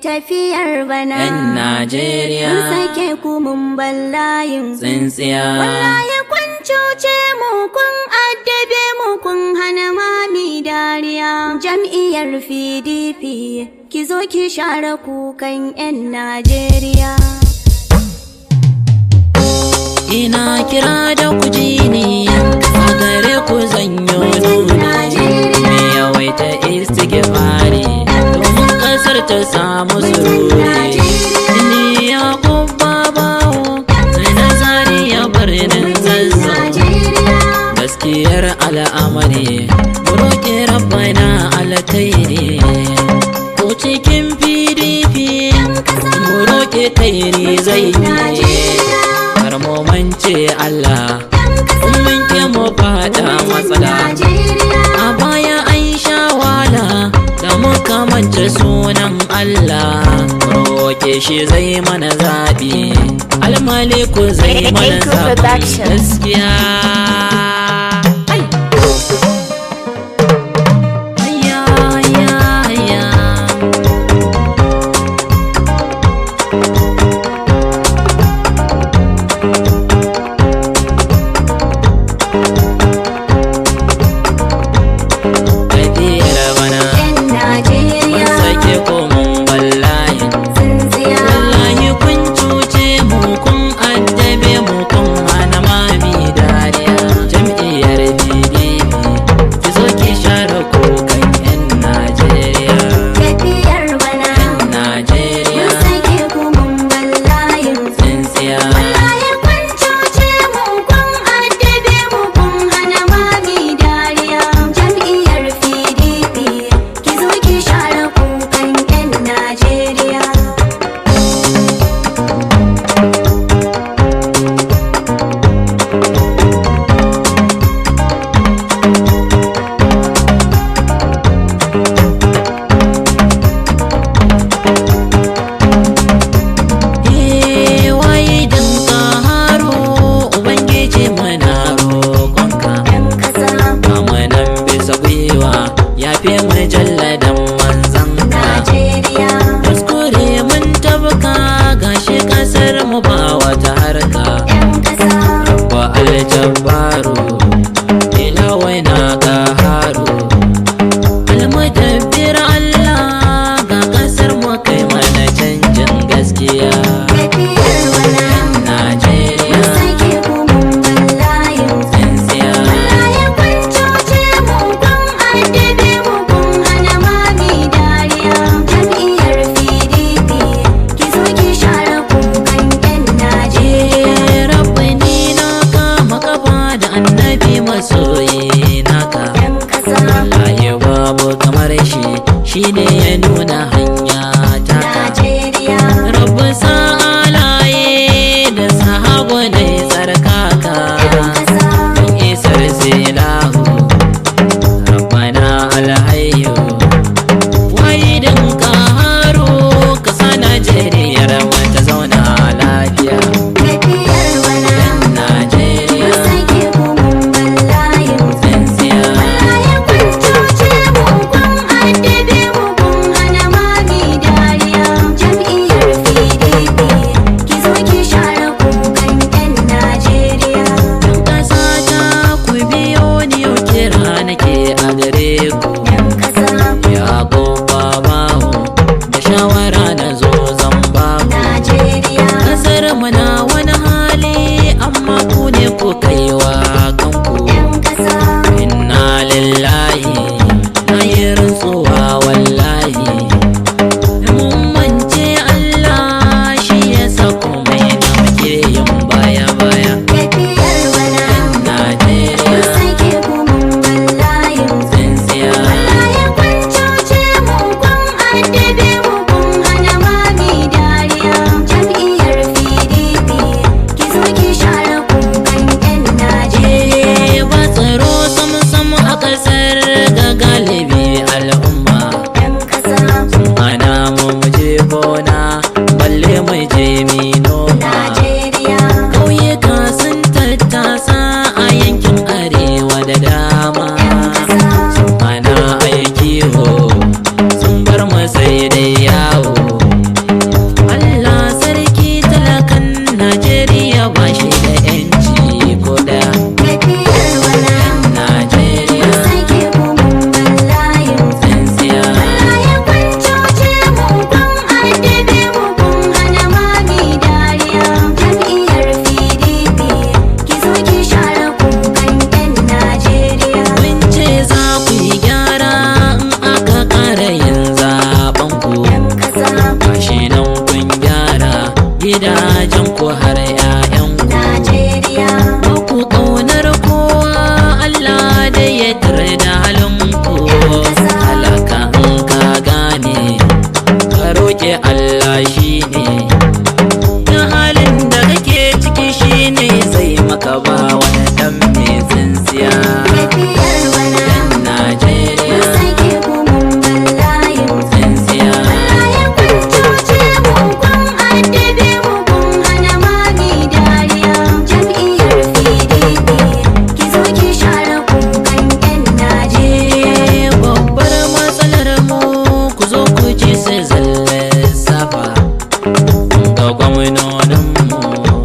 Tafiyar bana ‘yan Najeriya mun sake ku mun ballayin tsintsiya. Wallahi kun cuce mu kun addabe mu kun hana mami dariya. Jam'iyyar PDP ki zo ki share kukan ‘yan Najeriya. Ina kira da ku ji ni a gare ku zanyo nuni me yawaita istighfari domin kasar ta samu sururi. Ni ya kubba bawo na zari ya birnin Zazzau, gaskiyar al'amari mu roƙi rabbana alkhairi. Ko cikin PDP mu roƙi kairi zai yi. Mu mance Allah mun ke mu fada matsala. A baya an sha wala da muka mance sunan Allah. Roke shi zai mana zaɓi, almaliku zai mana zaɓi gaskiya. Shi ne ya nuna hanya taka. Rabu sa'alaye da sahabu da tsarkaka don isar silahu rabbana alhayyu waidan kaharu kasa Najeriyar mata zauna lafiya. Wallahi kun cuce mu kun addabe mu kun hana mami dariya. gidajen ku har 'ya'yanku. Najeriya. Ba ku ƙaunar kowa, Allah da ya tare da halinku. Halaka in ka gane, ka roƙe Allah shi ne. Da halin da kake ciki shi ne zai maka ba wani ɗan mai tsintsiya. Tafiyar bana. Yan Najeriya. Mun sake ku mun ballayin. Tsintsiya. Wallahi kun cuce mu kun addabe mu kun hana mami dariya. Jam'iyyar PDP ki zo ki share kukan 'yan Najeriya. Babbar matsalar mu ku zo ku ji su zalle safa ga gwamnonin mu,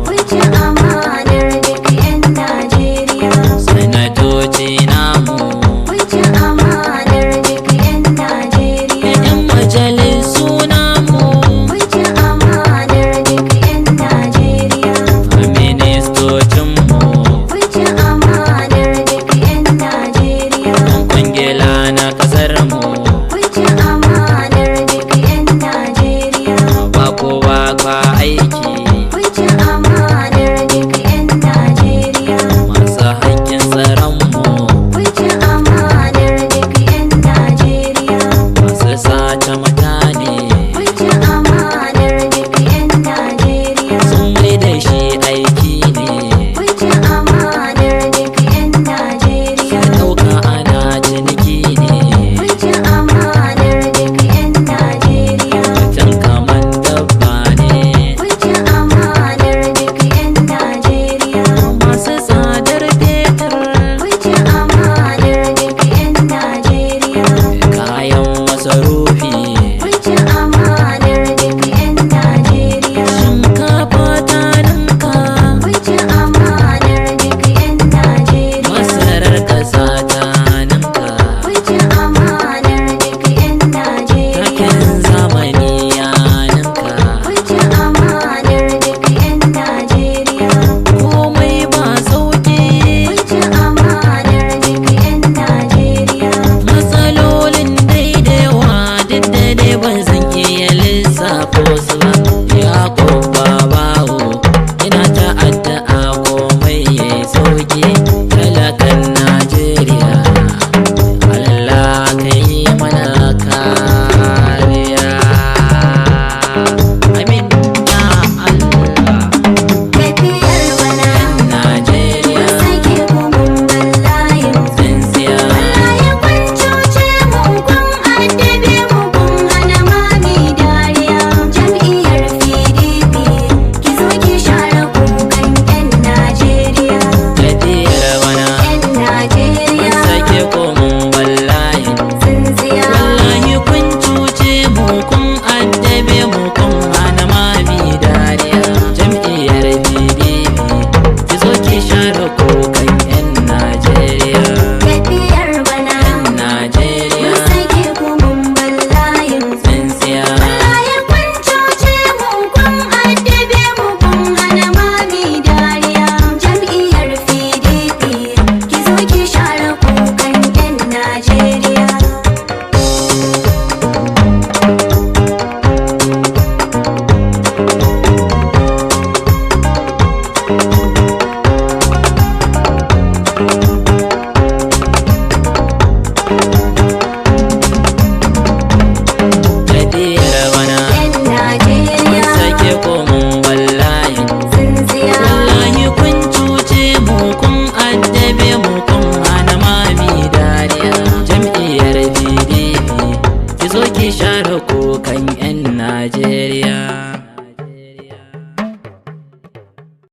Kun ci amanar duk 'yan Najeriya. sanatoci namu, Kun ci amanar duk 'yan Najeriya. yan majalisu namu, Kun ci amanar duk 'yan Najeriya. ministocin mu, Kun ci amanar duk 'yan Najeriya. yan kwangila na kasar mu. Kun ci amanar duk 'yan Najeriya. Ba kowa kwa aiki, Kun ci amanar duk 'yan Najeriya. masu haƙƙin tsaron mu, Kun ci amanar duk 'yan Najeriya. masu sace mutane, Kun ci amanar duk 'yan Najeriya. sun mai da shi aiki ne. Kun ci amanar duk 'yan Najeriya. Ɗauka ana ciniki ne, Kun ci amanar duk 'yan Najeriya. mutum kaman dabba ne. Kun ci amanar duk 'yan Najeriya. Masu tsadar fetur, Kun ci amanar duk 'yan Najeriya. kayan masarufi, Kun ci amanar duk 'yan Najeriya. shinkafa ta ninka, Kun ci amanar duk 'yan Najeriya. masarar ƙasa ta ninka, Kun ci amanar duk 'yan Najeriya. takin zamani ya ninka, Kun ci amanar duk 'yan Najeriya. komai ba sauki, Kun ci amanar duk 'yan Najeriya. matsalolin daidawa duk da dai ban san iya lissafo su